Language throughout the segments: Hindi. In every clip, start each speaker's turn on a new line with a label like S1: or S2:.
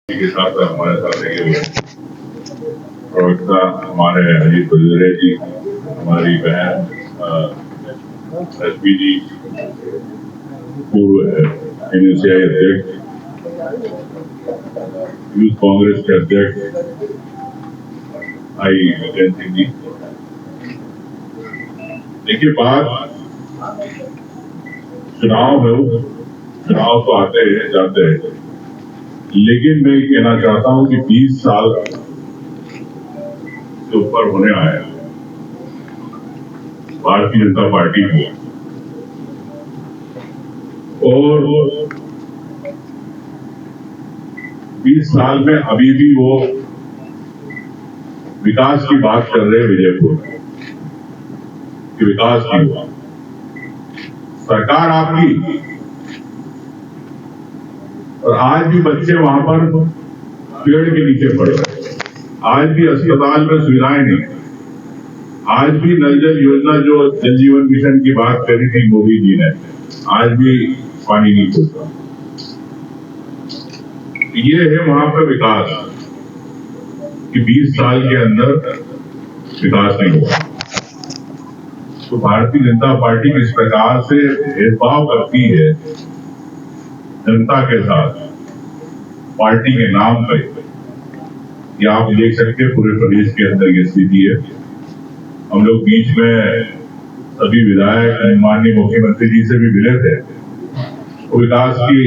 S1: के साथ हमारे साथ लगे हुए प्रवक्ता हमारे अजीत बजुरे जी, हमारी बहन एसपी जी, पूर्व NUCI अध्यक्ष, यूथ कांग्रेस के अध्यक्ष भाई विजय सिंह जी। देखिए, बात चुनाव है, चुनाव तो आते हैं जाते हैं, लेकिन मैं कहना चाहता हूं कि 20 साल से ऊपर होने आया भारतीय जनता पार्टी को, और 20 साल में अभी भी वो विकास की बात कर रहे हैं विजयपुर कि विकास की हुआ। सरकार आपकी, और आज भी बच्चे वहां पर पेड़ के नीचे पड़ रहे हैं, आज भी अस्पताल में सुविधाएं नहीं, आज भी नल जल योजना जो जल जीवन मिशन की बात करी थी मोदी जी ने, आज भी पानी नहीं पहुंचा। ये है वहां पर विकास कि 20 साल के अंदर विकास नहीं हुआ। तो भारतीय जनता पार्टी किस प्रकार से भेदभाव करती है जनता के साथ पार्टी के नाम पर, ये आप देख सकते हैं पूरे प्रदेश के अंदर ये स्थिति है। हम लोग बीच में सभी विधायक माननीय मुख्यमंत्री जी से भी मिले थे, तो विकास की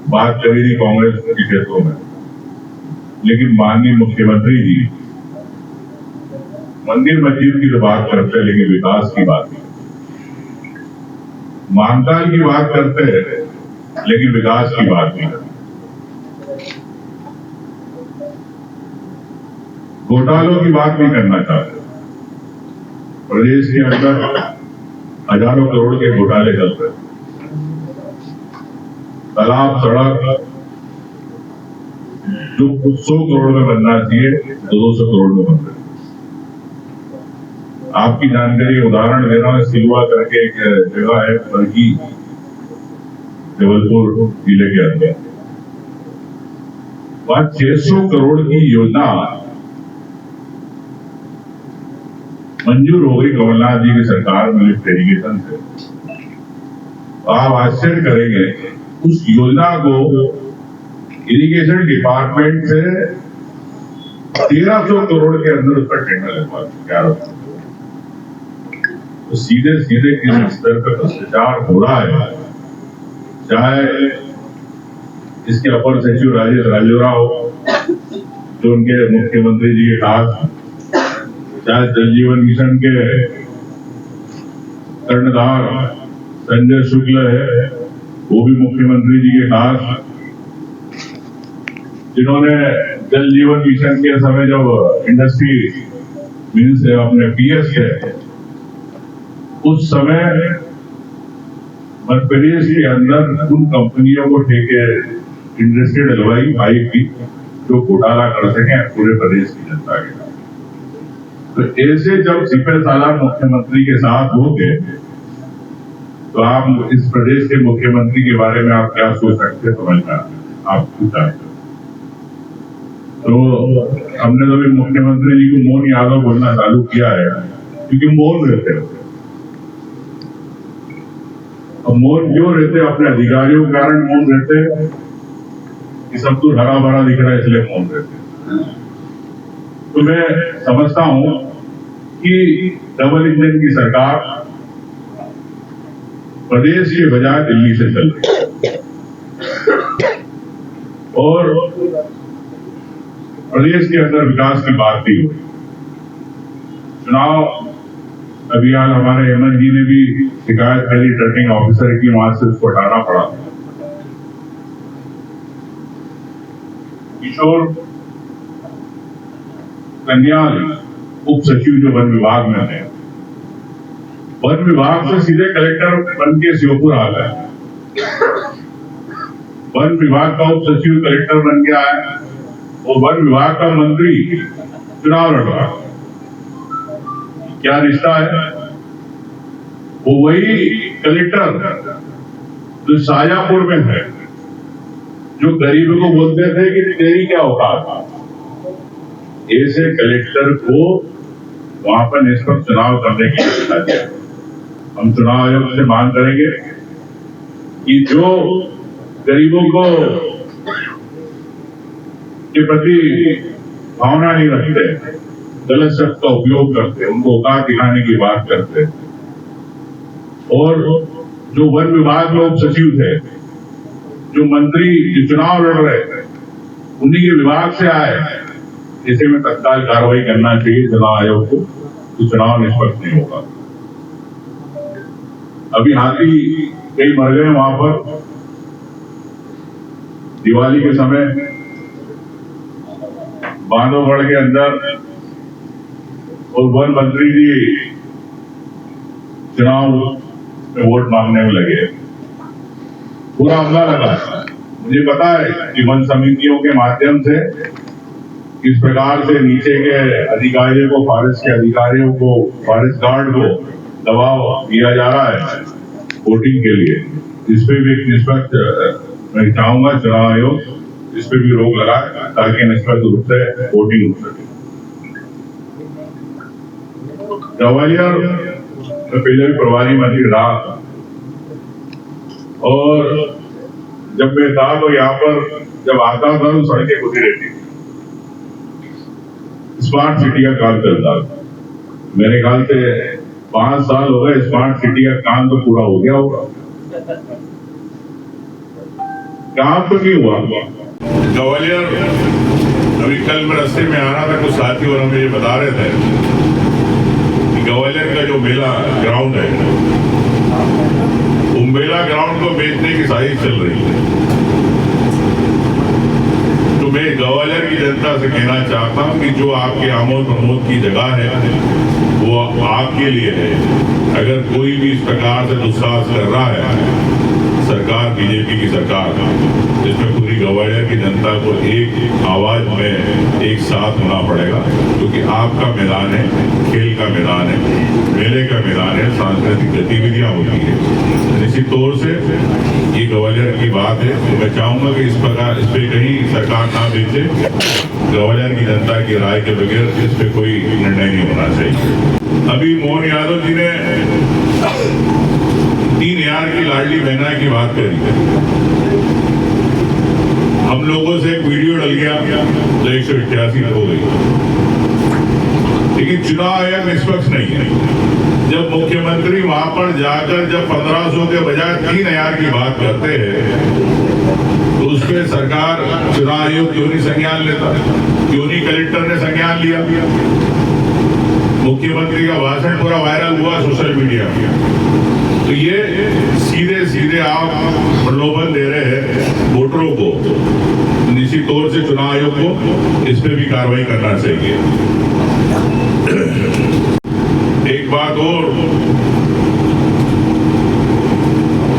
S1: बात करी थी कांग्रेस के क्षेत्रों में, लेकिन माननीय मुख्यमंत्री जी मंदिर मस्जिद की तो बात करते हैं, लेकिन विकास की बात नहीं। मानताल की बात करते हैं, लेकिन विकास की बात नहीं करते। घोटालों की बात नहीं करना चाहते। प्रदेश के अंदर हजारों करोड़ के घोटाले चल रहे, तालाब सड़क जो 100 करोड़ में बनना चाहिए 200 करोड़ में बन रहे। आपकी जानकारी उदाहरण दे रहा हूं, सिलवा करके एक जगह है बरगी, जबलपुर जिले के अंदर, वहां 600 करोड़ की योजना मंजूर हो गई कमलनाथ जी की सरकार में लिफ्ट इरिगेशन से। आप आश्चर्य करेंगे, उस योजना को इरिगेशन डिपार्टमेंट से 1300 करोड़ के अंदर उसका टेंडर लगवा दिया। तो सीधे सीधे किस स्तर पर भ्रष्टाचार हो रहा है, चाहे इसके अपर सचिव राजेश राजोराव जो उनके मुख्यमंत्री जी के खास, चाहे जल जीवन मिशन के कर्णधार संजय शुक्ल है, वो भी मुख्यमंत्री जी के खास, जिन्होंने जल जीवन मिशन के समय जब इंडस्ट्री मिनिस्टर अपने PS थे, उस समय मध्य प्रदेश के अंदर उन कंपनियों को ठेके इंडस्ट्री डलवाई आई थी जो घोटाला कर सके पूरे प्रदेश की जनता के साथ। तो ऐसे जब सिपह सालार मुख्यमंत्री के साथ होंगे, तो आप इस प्रदेश के मुख्यमंत्री के बारे में आप क्या सोच सकते हैं, समझना आप पूछा। तो हमने तो भी मुख्यमंत्री जी को मोहन यादव बोलना चालू किया है, क्योंकि मौन रहते हैं। अब मौन क्यों रहते, अपने अधिकारियों के कारण मौन रहते, कि सब कुछ हरा भरा दिख रहा है इसलिए मौन रहते। तो मैं समझता हूं कि डबल इंजन की सरकार प्रदेश के बजाय दिल्ली से चल रही है, और प्रदेश के अंदर विकास की बात नहीं हुई। चुनाव अभियान हमारे हेमंत जी ने भी शिकायत करी रिटर्निंग ऑफिसर की, वहां से उसको हटाना पड़ा। किशोर कन्याल उप सचिव जो वन विभाग में थे, वन विभाग से सीधे कलेक्टर बन के श्योपुर आ गए। वन विभाग का उप सचिव कलेक्टर बन के आया, और वन विभाग का मंत्री चुनाव लड़ रहा। क्या रिश्ता है? वो वही कलेक्टर जो शाजापुर में है, जो गरीबों को बोलते थे कि तेरी क्या औकात, ऐसे कलेक्टर को वहां पर निष्पक्ष चुनाव करने की व्यवस्था दिया। हम चुनाव आयोग से मांग करेंगे कि जो गरीबों को के प्रति भावना नहीं रखते, गलत शब्द का उपयोग करते, उनको औकात दिखाने की बात करते, और जो वन विभाग में उप सचिव थे, जो मंत्री जो चुनाव लड़ रहे थे, उन्हीं के विभाग से आए, ऐसे में तत्काल कार्रवाई करना चाहिए चुनाव आयोग को, तो चुनाव निष्पक्ष नहीं होगा। अभी हाथी कई मर गए वहां पर दिवाली के समय बांधवगढ़ के अंदर, और वन मंत्री जी चुनाव में वोट मांगने में लगे, पूरा हमला लगा। मुझे पता है कि वन समितियों के माध्यम से इस प्रकार से नीचे के अधिकारियों को, फॉरेस्ट के अधिकारियों को, फॉरेस्ट गार्ड को दबाव दिया जा रहा है वोटिंग के लिए। इस पे भी एक निष्पक्ष, मैं चाहूंगा चुनाव आयोग इस पे भी रोक लगाए ताकि निष्पक्ष रूप से वोटिंग हो सके। ग्वालियर में पहले भी प्रभारी मंत्री रहा, और जब मैं था तो यहाँ पर जब आता था तो सड़कें खुदी रहती थी, स्मार्ट सिटी का काम चलता था। मेरे ख्याल से 5 साल हो गए, स्मार्ट सिटी का काम तो पूरा हो गया होगा, काम तो नहीं हुआ। ग्वालियर, अभी कल मैं रास्ते में आ रहा था, कुछ साथी और हमें ये बता रहे थे कि ग्वालियर का जो मेला ग्राउंड है, वो मेला ग्राउंड को बेचने की साजिश चल रही है। तो मैं ग्वालियर की जनता से कहना चाहता हूं कि जो आपके आमोद प्रमोद की जगह है वो आपके लिए है। अगर कोई भी इस प्रकार से दुस्साहस कर रहा है, सरकार बीजेपी की सरकार, जिसमें पूरी ग्वालियर की जनता को एक आवाज में एक साथ होना पड़ेगा, क्योंकि आपका मैदान है, खेल का मैदान है, मेले का मैदान है, सांस्कृतिक गतिविधियां होती है। निश्चित तौर से ये ग्वालियर की बात है, तो मैं चाहूंगा कि इस प्रकार इस पे कहीं सरकार ना बेचे, ग्वालियर की जनता की राय के बगैर इस पे कोई निर्णय नहीं होना चाहिए। अभी मोहन यादव जी ने 3000 की लाडली बहना की बात करी, हम लोगों से एक वीडियो डल गया तो 188 हो गई, लेकिन चुनाव आयोग निष्पक्ष नहीं है। जब मुख्यमंत्री वहां पर जाकर जब 1500 के बजाय 3000 की बात करते हैं तो उस पर सरकार, चुनाव आयोग क्यों नहीं संज्ञान लेता, क्यों नहीं कलेक्टर ने संज्ञान लिया? मुख्यमंत्री का भाषण पूरा वायरल हुआ सोशल मीडिया में, तो ये सीधे सीधे आप प्रलोभन दे रहे हैं वोटरों को। निश्चित तौर से चुनाव आयोग को इस पे भी कार्रवाई करना चाहिए। एक बात और,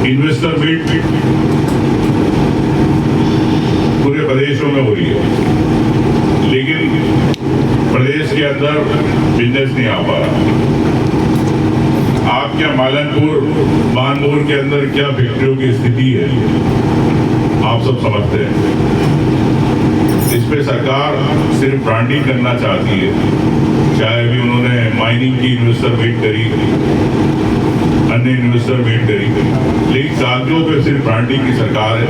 S1: इन्वेस्टर मीट पूरे प्रदेशों में हो रही है, लेकिन प्रदेश के अंदर बिजनेस नहीं आ पा रहा। आप क्या मानपुर के अंदर क्या फैक्ट्रियों की स्थिति है, आप सब समझते हैं। इस पे सरकार सिर्फ ब्रांडिंग करना चाहती है, चाहे भी उन्होंने माइनिंग की इन्वेस्टर मीट करी, अन्य इन्वेस्टर मीट करी, लेकिन कागजों पे सिर्फ ब्रांडिंग की सरकार है।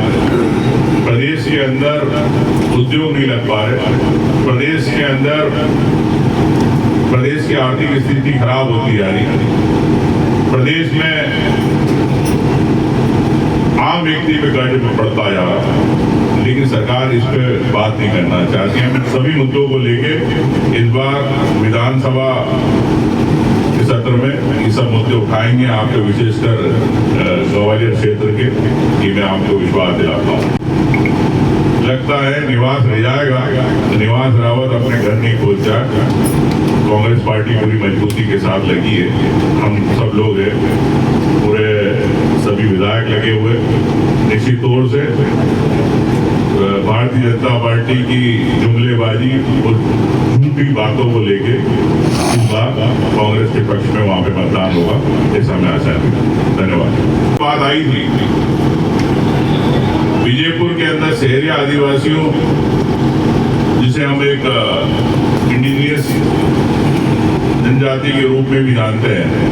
S1: प्रदेश के अंदर उद्योग नहीं लग पा रहे, प्रदेश के अंदर प्रदेश की आर्थिक स्थिति खराब होती जा रही है, प्रदेश में आम व्यक्ति पे कर्ज में पड़ता जा रहा है, लेकिन सरकार इस पे बात नहीं करना चाहती है। हम सभी मुद्दों को लेके इस बार विधानसभा के सत्र में ये सब मुद्दे उठाएंगे, आपको विशेषकर ग्वालियर क्षेत्र के, ये मैं आपको विश्वास दिलाता हूँ। लगता है निवास रह जाएगा तो निवास रावत अपने घर नहीं पहुंच जाएगा। कांग्रेस पार्टी पूरी मजबूती के साथ लगी है, हम सब लोग हैं, पूरे सभी विधायक लगे हुए। निश्चित तौर से भारतीय जनता पार्टी की जुमलेबाजी और झूठी बातों को लेके इस बार कांग्रेस के पक्ष में वहां पे मतदान होगा, ऐसा मैं आशा है। धन्यवाद। बात आई थी बीजेपुर के अंदर शहरी आदिवासियों, जिसे हम एक इंडिजिनियस जनजाति के रूप में भी जानते हैं,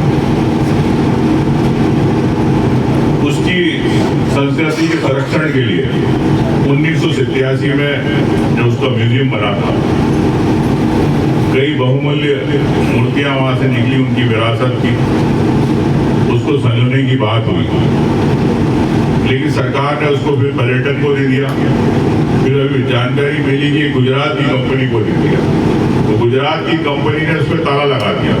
S1: उसकी संस्कृति के संरक्षण के लिए 1987 में जो उसका म्यूजियम बना था, कई बहुमूल्य मूर्तियां वहां से निकली, उनकी विरासत की, उसको संजोने की बात हुई, लेकिन सरकार ने उसको फिर पर्यटन को दे दिया। फिर अभी जानकारी मिली कि गुजरात की कंपनी को दे दिया, तो गुजरात की कंपनी ने उस पर ताला लगा दिया।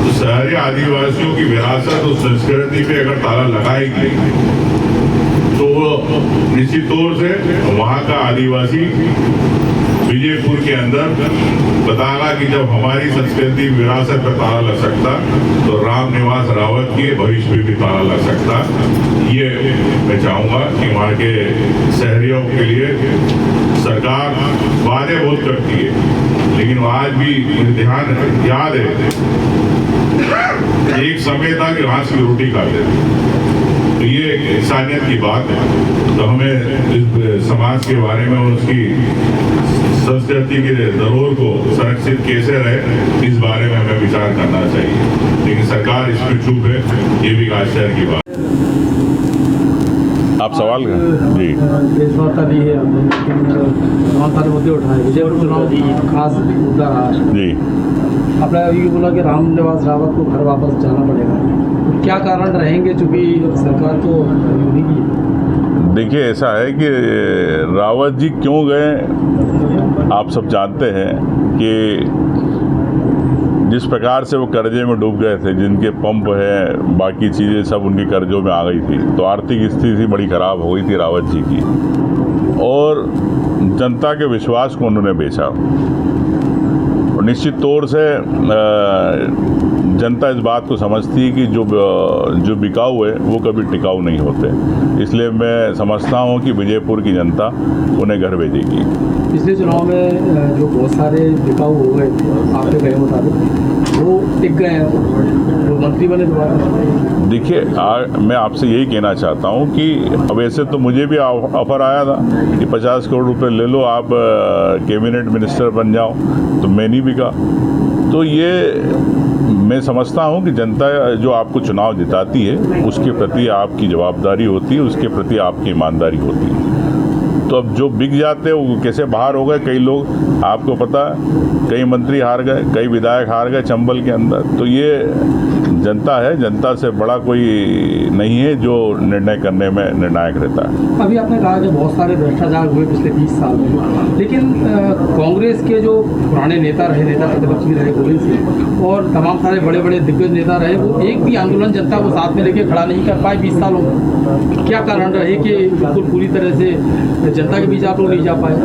S1: तो शहरी आदिवासियों की विरासत और संस्कृति पे अगर ताला लगाएगी तो निश्चित तौर से वहां का आदिवासी विजयपुर के अंदर बताएगा कि जब हमारी संस्कृति विरासत पर ताला लग सकता तो रामनिवास रावत के भविष्य में भी ताला लग सकता। ये मैं चाहूंगा कि वहाँ के शहरियों के लिए सरकार वादे बहुत करती है, लेकिन आज भी मुझे ध्यान याद है एक समय था कि घास की रोटी खाते थे, तो ये इंसानियत की बात है। तो हमें इस समाज के बारे में और उसकी संस्कृति के धरोहर को संरक्षित कैसे रहे, इस बारे में हमें विचार करना चाहिए, लेकिन सरकार इस पर चुप है, ये भी आश्चर्य की बात।
S2: आप सवाल करें जी।
S3: देशवार्ता दी है आपने, तमाम सारे मुद्दे उठाए, विजयपुर चुनाव खास मुद्दा रहा
S2: जी।
S3: आपने ये बोला कि रामनिवास रावत को घर वापस जाना पड़ेगा, तो क्या कारण रहेंगे, चूंकि सरकार तो नहीं की।
S2: देखिए, ऐसा है कि रावत जी क्यों गए, आप सब जानते हैं कि जिस प्रकार से वो कर्जे में डूब गए थे, जिनके पंप है, बाकी चीज़ें सब उनके कर्जों में आ गई थी, तो आर्थिक स्थिति बड़ी ख़राब हो गई थी रावत जी की, और जनता के विश्वास को उन्होंने बेचा। और निश्चित तौर से जनता इस बात को समझती है कि जो बिकाऊ है वो कभी टिकाऊ नहीं होते, इसलिए मैं समझता हूँ कि विजयपुर की जनता उन्हें घर भेजेगी।
S3: पिछले चुनाव में जो बहुत सारे बिकाऊ हो गए आपके कहे मुताबिक, वो टिक गए हैं, वो मंत्री बने दोबारा।
S2: देखिए, मैं आपसे यही कहना चाहता हूँ कि अब ऐसे तो मुझे भी ऑफर आया था कि 50 करोड़ रुपए ले लो, आप कैबिनेट मिनिस्टर बन जाओ, तो मैं नहीं बिका। तो ये मैं समझता हूँ कि जनता जो आपको चुनाव जिताती है उसके प्रति आपकी जवाबदारी होती है, उसके प्रति आपकी ईमानदारी होती है। तो अब जो बिक जाते हैं वो कैसे बाहर हो गए, कई लोग, आपको पता है, कई मंत्री हार गए, कई विधायक हार गए चंबल के अंदर। तो ये जनता है, जनता से बड़ा कोई नहीं है जो निर्णय करने में निर्णायक रहता है।
S3: अभी आपने कहा कि बहुत सारे भ्रष्टाचार हुए पिछले 20 साल में, लेकिन कांग्रेस के जो पुराने नेता रहे, नेता प्रतिपक्ष भी रहे, गोविंद सिंह, और तमाम सारे बड़े बड़े दिग्गज नेता रहे, वो एक भी आंदोलन जनता को साथ में लेके खड़ा नहीं कर पाए 20 सालों में। क्या कारण रहे कि बिल्कुल पूरी तरह से जनता के बीच आप लोग नहीं जा पाए?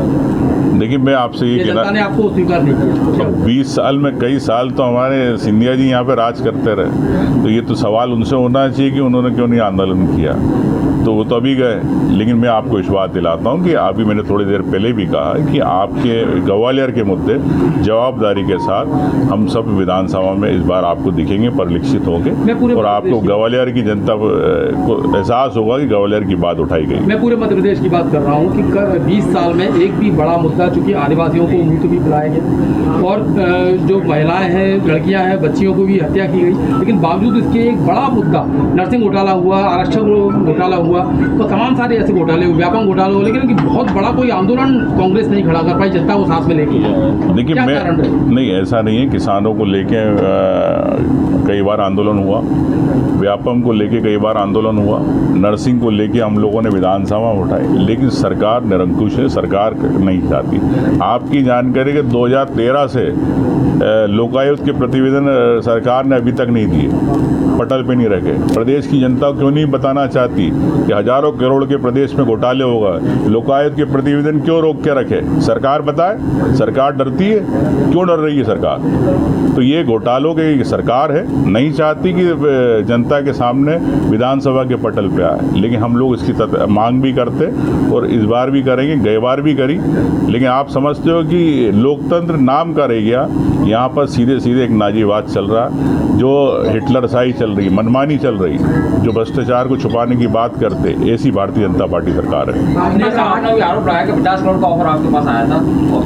S2: देखिए, मैं आपसे ये कहना,
S3: जनता ने आपको स्वीकार नहीं किया।
S2: 20 साल में कई साल तो हमारे सिंधिया जी यहाँ पे राज करते रहे, तो ये तो सवाल उनसे होना चाहिए कि उन्होंने क्यों नहीं आंदोलन किया। तो वो तो अभी गए, लेकिन मैं आपको इस बात दिलाता हूँ कि अभी मैंने थोड़ी देर पहले भी कहा कि आपके ग्वालियर के मुद्दे जवाबदारी के साथ हम सब विधानसभा में इस बार आपको दिखेंगे, परिलक्षित होंगे, और आपको ग्वालियर की जनता को एहसास होगा कि ग्वालियर की बात उठाई गई।
S3: मैं पूरे मध्य प्रदेश की बात कर रहा हूँ कि 20 साल में एक भी बड़ा मुद्दा, चूँकि आदिवासियों को मुफ्त भी पिलाया गया और जो महिलाएं हैं, लड़कियां हैं, बच्चियों को भी हत्या की गई, लेकिन बावजूद इसके एक बड़ा मुद्दा नर्सिंग घोटाला हुआ, आरक्षक घोटाला हुआ, तो तमाम सारे ऐसे घोटाले, व्यापक घोटाले हुए, लेकिन बहुत बड़ा कोई आंदोलन कांग्रेस नहीं खड़ा कर पाई जनता को साथ में लेके।
S2: देखिए, मैं नहीं, ऐसा नहीं है, किसानों को लेके कई बार आंदोलन हुआ, व्यापम को लेके कई बार आंदोलन हुआ, नर्सिंग को लेके हम लोगों ने विधानसभा में उठाई, लेकिन सरकार निरंकुश है, सरकार नहीं चाहती। आपकी जानकारी के 2013 से लोकायुक्त के प्रतिवेदन सरकार ने अभी तक नहीं दिए, पटल पे नहीं रखे। प्रदेश की जनता क्यों नहीं बताना चाहती कि हजारों करोड़ के प्रदेश में घोटाले होगा, लोकायुक्त के प्रतिवेदन क्यों रोक के रखे? सरकार बताए, सरकार डरती है, क्यों डर रही है सरकार? तो ये घोटालों की सरकार है, नहीं चाहती कि जनता के सामने विधानसभा के पटल पे आए, लेकिन हम लोग इसकी मांग भी करते और इस बार भी करेंगे, गई बार भी करी। लेकिन आप समझते हो कि लोकतंत्र नाम का रह गया, यहाँ पर सीधे सीधे एक नाजीवाद चल रहा, जो हिटलर शाही चल रही, मनमानी चल रही, जो भ्रष्टाचार को छुपाने की बात कर करते, ऐसी भारतीय जनता पार्टी सरकार है।
S4: आपने भी आरोप लगाया कि 50 करोड़ का ऑफर आपके पास आया था और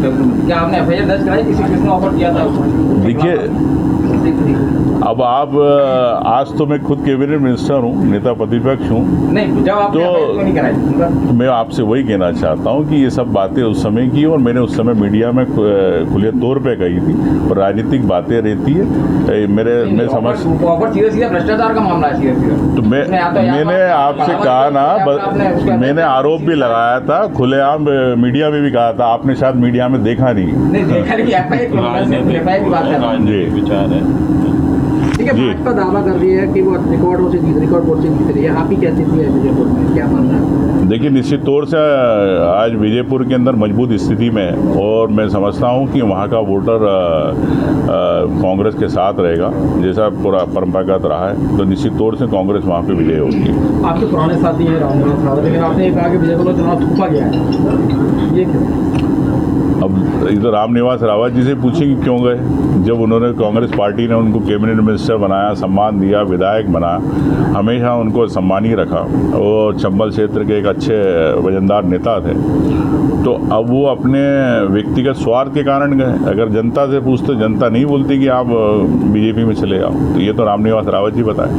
S4: क्या आपने एफआईआर दर्ज कराई, किसने ऑफर किया था?
S2: देखिए, अब आप आज तो मैं खुद कैबिनेट मिनिस्टर हूँ, नेता प्रतिपक्ष हूँ,
S4: नहीं, जब आपने FIR क्यों नहीं कराई?
S2: मैं आपसे वही कहना चाहता हूँ कि ये सब बातें उस समय की और मैंने उस समय मीडिया में खुले तौर पे कही थी, और राजनीतिक बातें रहती है मैं समझ,
S4: ऑफर सीधा भ्रष्टाचार का मामला है सीधा।
S2: तो मैंने आपसे कहा ना, मैंने आरोप भी लगाया था, खुलेआम मीडिया में भी कहा था, आपने शायद मीडिया में देखा नहीं।
S4: देखा नहीं, FIR की बात है
S2: जी
S5: विचार है।
S3: ठीक है,
S2: जी।
S3: भाजपा दावा कर रही है कि वो रिकॉर्ड वोट से जीत रही है। आपकी क्या स्थिति है विजयपुर में, क्या मानना है?
S2: देखिए, निश्चित तौर से आज विजयपुर के अंदर मजबूत स्थिति में है, और मैं समझता हूं कि वहां का वोटर कांग्रेस के साथ रहेगा, जैसा पूरा परंपरागत रहा है, तो निश्चित तौर से कांग्रेस वहां पे विजय होगी।
S3: आपके पुराने साथी हैं रामनिवास रावत, लेकिन आपने कहा कि विजयपुर में चुनाव थोपा गया है, ये क्यों?
S2: अब इधर रामनिवास रावत जी से पूछें कि क्यों गए, जब उन्होंने कांग्रेस पार्टी ने उनको कैबिनेट मिनिस्टर बनाया, सम्मान दिया, विधायक बनाया, हमेशा उनको सम्मान ही रखा। वो चंबल क्षेत्र के एक अच्छे वजनदार नेता थे, तो अब वो अपने व्यक्तिगत स्वार्थ के कारण गए। अगर जनता से पूछते, जनता नहीं बोलती कि आप बीजेपी में चले जाओ, तो ये तो रामनिवास रावत जी बताएं।